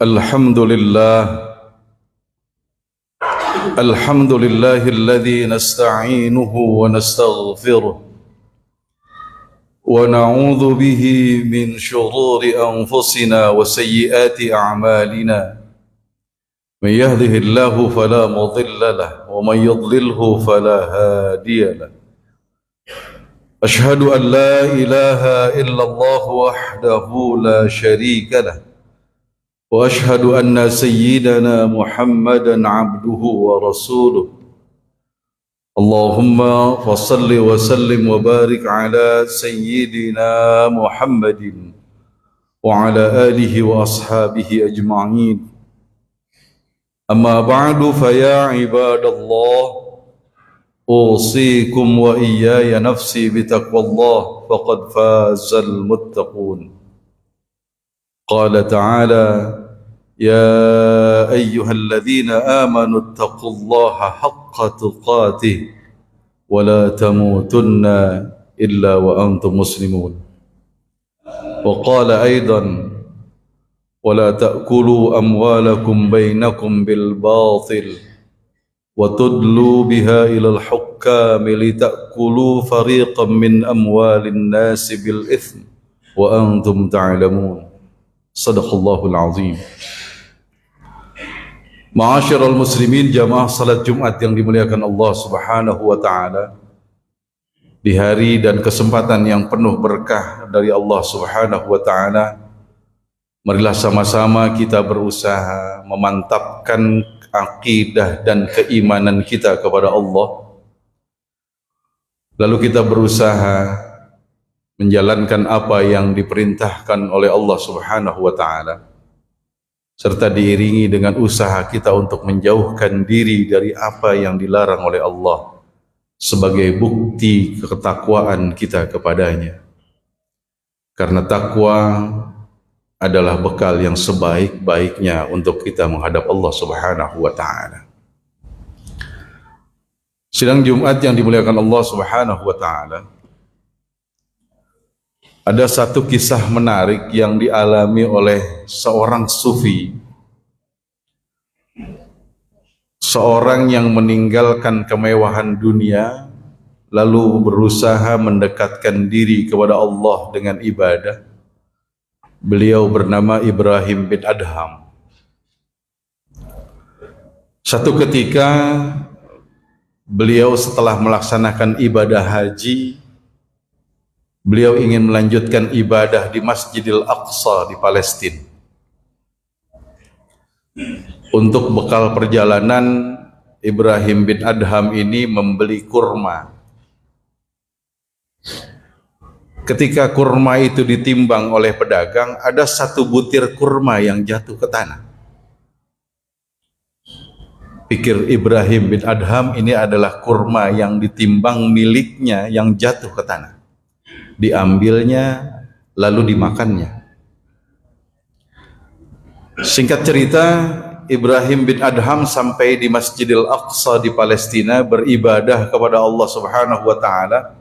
الحمد لله الحمد لله الذي نستعينه ونستغفره ونعوذ به من شرور أنفسنا وسيئات أعمالنا. من يهده الله فلا مضل له ومن يضلله فلا هادي له. أشهد أن لا إله إلا الله وحده لا شريك له وأشهد أن سيدنا محمدا عبده ورسوله. اللهم فصل وسلم وبارك على سيدنا محمد وعلى آله وأصحابه أجمعين. أما بعد فيا عباد الله أوصيكم وإياي نفسي بتقوى الله فقد فاز المتقون. قال تعالى: يا أيها الذين آمنوا اتقوا الله حق تقاته ولا تموتن إلا وأنتم مسلمون. وقال أيضا: ولا تأكلوا أموالكم بينكم بالباطل وتدلوا بها إلى الحكام لتأكلوا فريقا من أموال الناس بالإثم وأنتم تعلمون. Sadaqallahul azim. Ma'asyiral muslimin, jamaah salat Jumat yang dimuliakan Allah Subhanahu wa taala. Di hari dan kesempatan yang penuh berkah dari Allah Subhanahu wa taala, marilah sama-sama kita berusaha memantapkan akidah dan keimanan kita kepada Allah. Lalu kita berusaha menjalankan apa yang diperintahkan oleh Allah Subhanahu wa taala, serta diiringi dengan usaha kita untuk menjauhkan diri dari apa yang dilarang oleh Allah sebagai bukti ketakwaan kita kepadanya. Karena takwa adalah bekal yang sebaik-baiknya untuk kita menghadap Allah Subhanahu wa taala. Sidang Jumat yang dimuliakan Allah Subhanahu wa taala, ada satu kisah menarik yang dialami oleh seorang sufi, seorang yang meninggalkan kemewahan dunia lalu berusaha mendekatkan diri kepada Allah dengan ibadah. Beliau bernama Ibrahim bin Adham. Satu ketika beliau setelah melaksanakan ibadah haji, beliau ingin melanjutkan ibadah di Masjidil Aqsa di Palestina. Untuk bekal perjalanan, Ibrahim bin Adham ini membeli kurma. Ketika kurma itu ditimbang oleh pedagang, ada satu butir kurma yang jatuh ke tanah. Pikir Ibrahim bin Adham, ini adalah kurma yang ditimbang miliknya yang jatuh ke tanah. Diambilnya lalu dimakannya. Singkat cerita, Ibrahim bin Adham sampai di Masjidil Aqsa di Palestina, beribadah kepada Allah Subhanahu wa taala,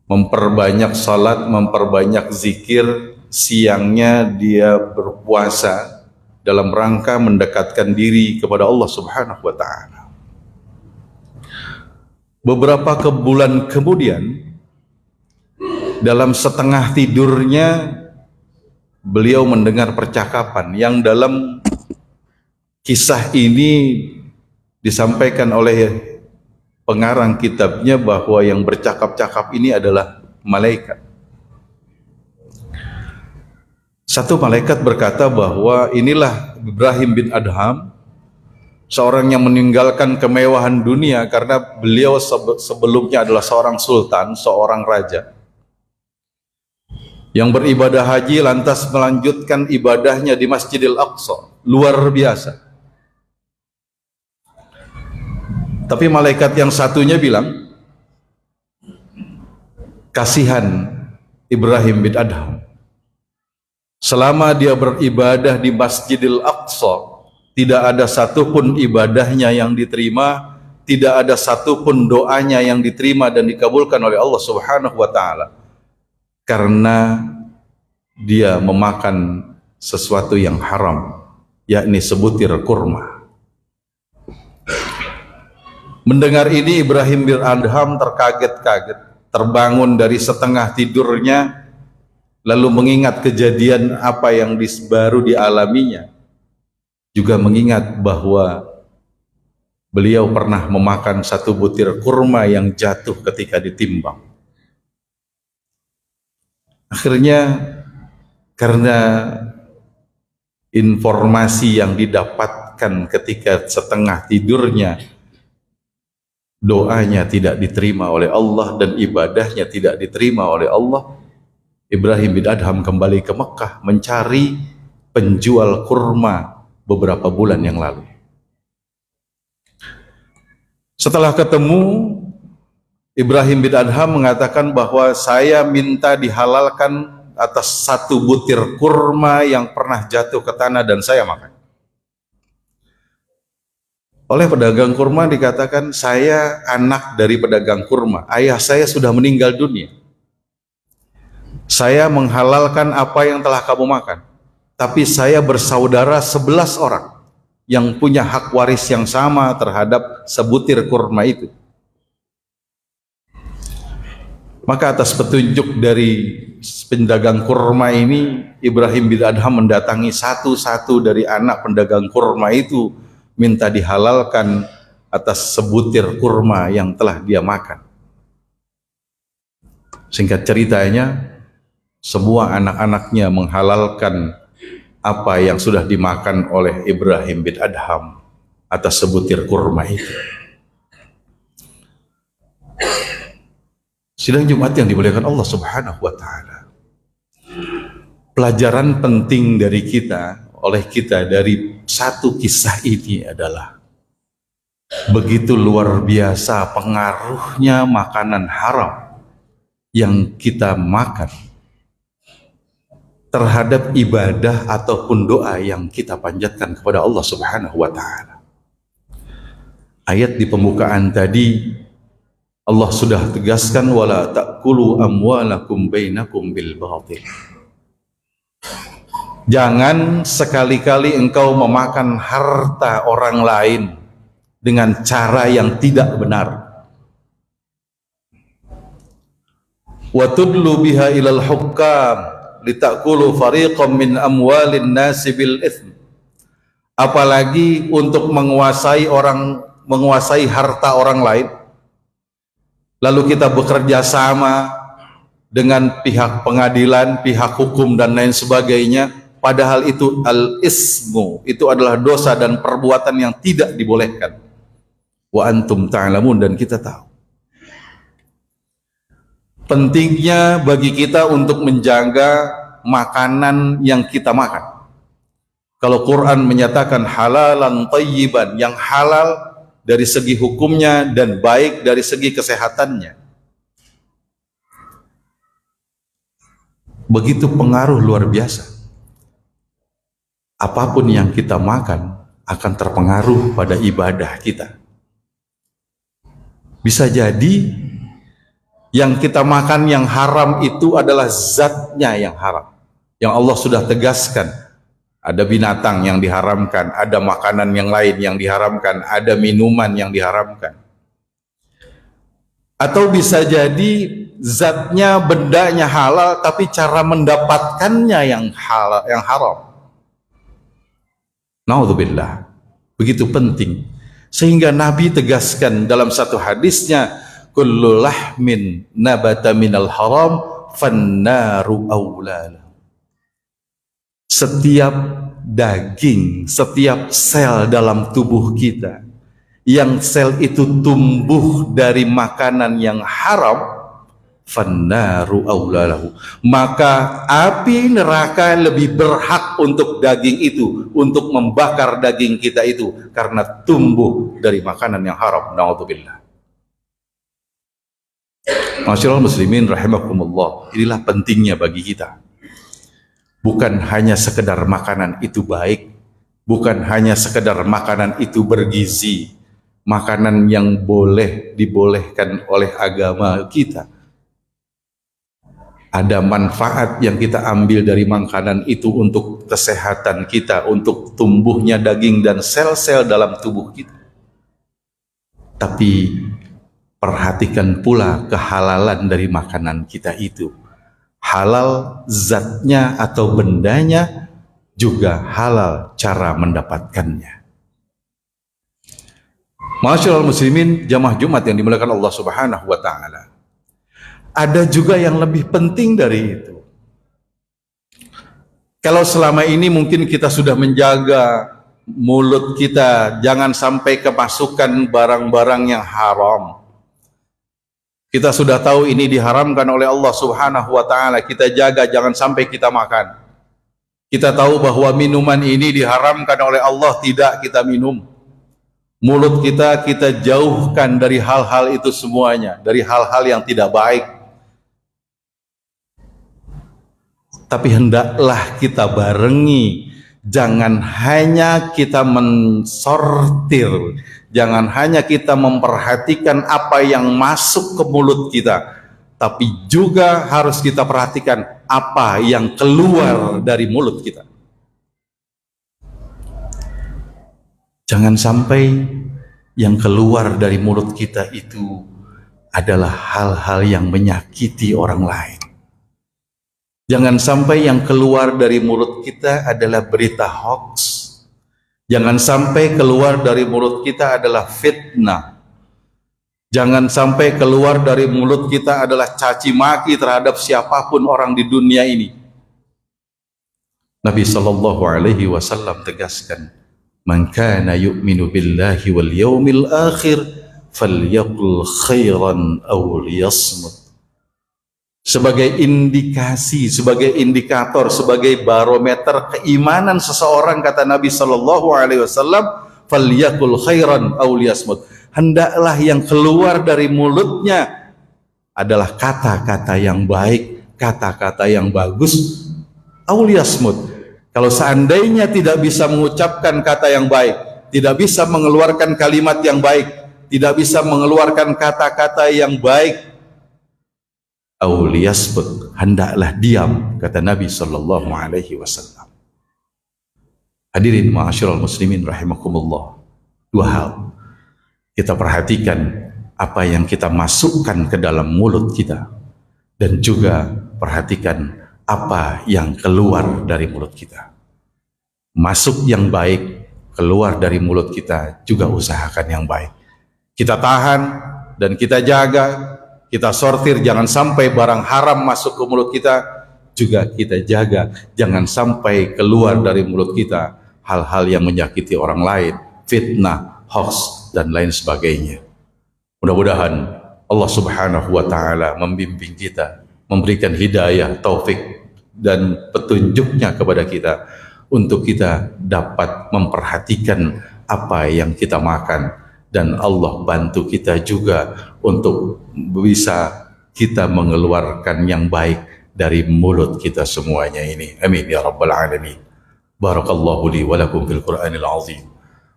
memperbanyak salat, memperbanyak zikir. Siangnya dia berpuasa dalam rangka mendekatkan diri kepada Allah Subhanahu wa taala. Beberapa bulan kemudian, dalam setengah tidurnya beliau mendengar percakapan yang dalam kisah ini disampaikan oleh pengarang kitabnya bahwa yang bercakap-cakap ini adalah malaikat. Satu malaikat berkata bahwa inilah Ibrahim bin Adham, seorang yang meninggalkan kemewahan dunia karena beliau sebelumnya adalah seorang sultan, seorang raja yang beribadah haji lantas melanjutkan ibadahnya di Masjidil Aqsa. Luar biasa. Tapi malaikat yang satunya bilang, kasihan Ibrahim bin Adham. Selama dia beribadah di Masjidil Aqsa, tidak ada satupun ibadahnya yang diterima, tidak ada satupun doanya yang diterima dan dikabulkan oleh Allah Subhanahu wa taala. Karena dia memakan sesuatu yang haram, yakni sebutir kurma. Mendengar ini Ibrahim bin Adham terkaget-kaget, terbangun dari setengah tidurnya, lalu mengingat kejadian apa yang baru dialaminya, juga mengingat bahwa beliau pernah memakan satu butir kurma yang jatuh ketika ditimbang. Akhirnya karena informasi yang didapatkan ketika setengah tidurnya, doanya tidak diterima oleh Allah dan ibadahnya tidak diterima oleh Allah, Ibrahim bin Adham kembali ke Mekah mencari penjual kurma beberapa bulan yang lalu. Setelah ketemu, Ibrahim bin Adham mengatakan bahwa saya minta dihalalkan atas satu butir kurma yang pernah jatuh ke tanah dan saya makan. Oleh pedagang kurma dikatakan, saya anak dari pedagang kurma, ayah saya sudah meninggal dunia. Saya menghalalkan apa yang telah kamu makan, tapi saya bersaudara 11 orang yang punya hak waris yang sama terhadap sebutir kurma itu. Maka atas petunjuk dari pedagang kurma ini, Ibrahim bin Adham mendatangi satu-satu dari anak pedagang kurma itu, minta dihalalkan atas sebutir kurma yang telah dia makan. Singkat ceritanya, semua anak-anaknya menghalalkan apa yang sudah dimakan oleh Ibrahim bin Adham atas sebutir kurma itu. Sidang Jumat yang dimuliakan Allah Subhanahu wa Ta'ala, pelajaran penting dari kita, oleh kita dari satu kisah ini adalah begitu luar biasa pengaruhnya makanan haram yang kita makan terhadap ibadah ataupun doa yang kita panjatkan kepada Allah Subhanahu wa Ta'ala. Ayat di pembukaan tadi Allah sudah tegaskan, wala ta'kulu amwalakum bainakum bil batil. Jangan sekali-kali engkau memakan harta orang lain dengan cara yang tidak benar. Wa tudlu biha ilal hukam litakulu fariqam min amwalin nasi bil itsm. Apalagi untuk menguasai harta orang lain, lalu kita bekerja sama dengan pihak pengadilan, pihak hukum dan lain sebagainya, padahal itu al-ismu, itu adalah dosa dan perbuatan yang tidak dibolehkan. Wa antum ta'lamun, dan kita tahu. Pentingnya bagi kita untuk menjaga makanan yang kita makan. Kalau Quran menyatakan halalan thayyiban, yang halal dari segi hukumnya dan baik dari segi kesehatannya, begitu pengaruh luar biasa. Apapun yang kita makan akan terpengaruh pada ibadah kita. Bisa jadi yang kita makan yang haram itu adalah zatnya yang haram, yang Allah sudah tegaskan. Ada binatang yang diharamkan, ada makanan yang lain yang diharamkan, ada minuman yang diharamkan. Atau bisa jadi zatnya, bendanya halal, tapi cara mendapatkannya yang halal, yang haram. Naudzubillah. Begitu penting. Sehingga Nabi tegaskan dalam satu hadisnya, kullu lahmin nabata minal haram fannaru awlala. Setiap daging, setiap sel dalam tubuh kita yang sel itu tumbuh dari makanan yang haram, fannaru aulalahu, maka api neraka lebih berhak untuk daging itu, untuk membakar daging kita itu, karena tumbuh dari makanan yang haram. Na'udzubillah. Masyaallah muslimin rahimakumullah, inilah pentingnya bagi kita. Bukan hanya sekedar makanan itu baik, bukan hanya sekedar makanan itu bergizi, makanan yang boleh dibolehkan oleh agama kita. ada manfaat yang kita ambil dari makanan itu untuk kesehatan kita, untuk tumbuhnya daging dan sel-sel dalam tubuh kita. Tapi perhatikan pula kehalalan dari makanan kita itu. Halal zatnya atau bendanya, juga halal cara mendapatkannya. Masyiral muslimin, jamaah Jumat yang dimuliakan Allah Subhanahu wa taala. Ada juga yang lebih penting dari itu. Kalau selama ini mungkin kita sudah menjaga mulut kita jangan sampai kemasukan barang-barang yang haram. Kita sudah tahu ini diharamkan oleh Allah Subhanahu wa taala, kita jaga jangan sampai kita makan. Kita tahu bahwa minuman ini diharamkan oleh Allah, tidak kita minum. Mulut kita jauhkan dari hal-hal itu semuanya, dari hal-hal yang tidak baik. Tapi hendaklah kita barengi, jangan hanya kita mensortir, jangan hanya kita memperhatikan apa yang masuk ke mulut kita, tapi juga harus kita perhatikan apa yang keluar dari mulut kita. Jangan sampai yang keluar dari mulut kita itu adalah hal-hal yang menyakiti orang lain. Jangan sampai yang keluar dari mulut kita adalah berita hoax. Jangan sampai keluar dari mulut kita adalah fitnah. Jangan sampai keluar dari mulut kita adalah caci maki terhadap siapapun orang di dunia ini. Nabi sallallahu alaihi wasallam tegaskan, "Man kana yu'minu billahi wal yaumil akhir falyaqul khairan aw liyasmut." Sebagai indikasi, sebagai indikator, sebagai barometer keimanan seseorang, kata Nabi sallallahu alaihi wasallam, falyakul khairan aw liyasmut. Hendaklah yang keluar dari mulutnya adalah kata-kata yang baik, kata-kata yang bagus, aw liyasmut. Kalau seandainya tidak bisa mengucapkan kata yang baik, tidak bisa mengeluarkan kalimat yang baik, tidak bisa mengeluarkan kata-kata yang baik, auliyasbut, hendaklah diam, kata Nabi sallallahu alaihi wasallam. Hadirin ma'asyiral muslimin rahimakumullah. Dua hal. Kita perhatikan apa yang kita masukkan ke dalam mulut kita, dan juga perhatikan apa yang keluar dari mulut kita. Masuk yang baik, keluar dari mulut kita juga usahakan yang baik. Kita tahan dan kita jaga, kita sortir, jangan sampai barang haram masuk ke mulut kita, juga kita jaga jangan sampai keluar dari mulut kita hal-hal yang menyakiti orang lain, fitnah, hoax, dan lain sebagainya. Mudah-mudahan Allah Subhanahu wa taala membimbing kita, memberikan hidayah, taufik, dan petunjuknya kepada kita untuk kita dapat memperhatikan apa yang kita makan, dan Allah bantu kita juga untuk bisa kita mengeluarkan yang baik dari mulut kita semuanya ini. Amin ya rabbal alamin. Barakallahu li wa lakum fil Qur'anil azim,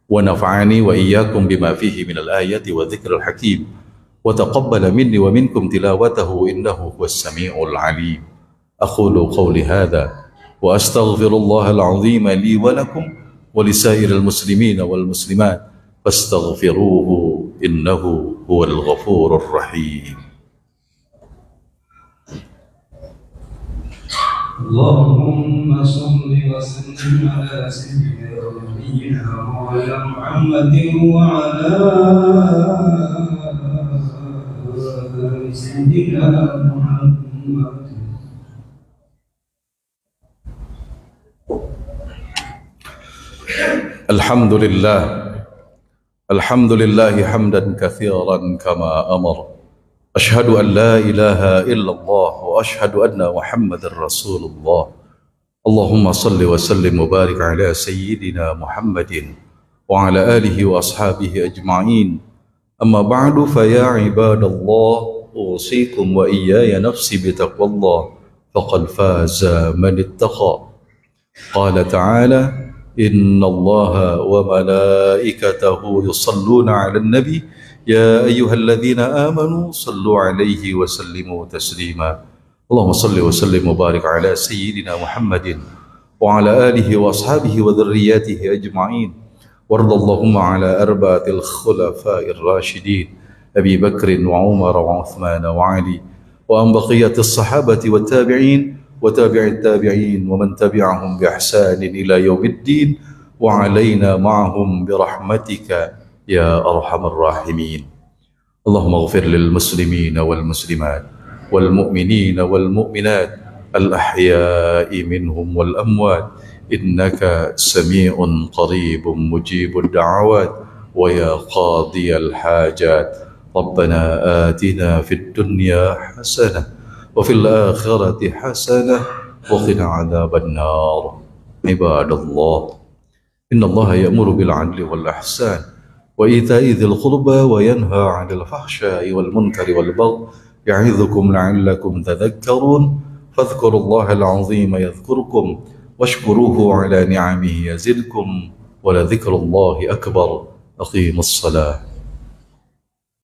wa nafa'ani wa iyyakum bima fihi minal ayati wa dzikril hakim, wa taqabbala minni wa minkum tilawatahu innahu huwas samiul alim. Aqulu qawli hadha wa astaghfirullahal azim li wa lakum wa lisairil muslimina wal muslimat fastaghfiruhu innahu huwal ghafurur rahim. Allahumma salli wa sallim ala sayyidina Muhammadin wa ala sayyidina Muhammad. Alhamdulillah, alhamdulillahi hamdan kathiran kama amar. Ashhadu an la ilaha illallah wa ashhadu anna Muhammadar Rasulullah. Allahumma salli wa sallim wa barik ala sayyidina Muhammadin wa ala alihi wa ashabihi ajma'in. Amma ba'du, fa ya ibadallah, usikum wa iyaya nafsi bitaqwallah, faqad faza man ittaqa. Qala ta'ala, inna allaha wa malaikatahu yusalluna ala nabi, يا أيها الذين آمنوا صلوا عليه وسلموا تسليما اللهم صل وسلم وبارك على سيدنا محمد وعلى آله وأصحابه وذرياته أجمعين، وارض اللهم على أربعة الخلفاء الراشدين أبي بكر وعمر وعثمان وعلي، وأن بقية الصحابة والتابعين وتابع التابعين ومن تبعهم بإحسان إلى يوم الدين، وعلينا معهم برحمتك يا أرحم الراحمين. اللهم اغفر للمسلمين والمسلمات والمؤمنين والمؤمنات الأحياء منهم والأموات، إنك سميع قريب مجيب الدعوات ويا قاضي الحاجات. ربنا آتنا في الدنيا حسنة وفي الآخرة حسنة وقنا عذاب النار. عباد الله، إن الله يأمر بالعدل والإحسان وإيتاء ذي القربى وينهى عن الفحشاء والمنكر والبغي يعظكم لعلكم تذكرون. فاذكروا الله العظيم يذكركم واشكروه على نعمه يزدكم ولذكر الله أكبر. أقيموا الصلاة.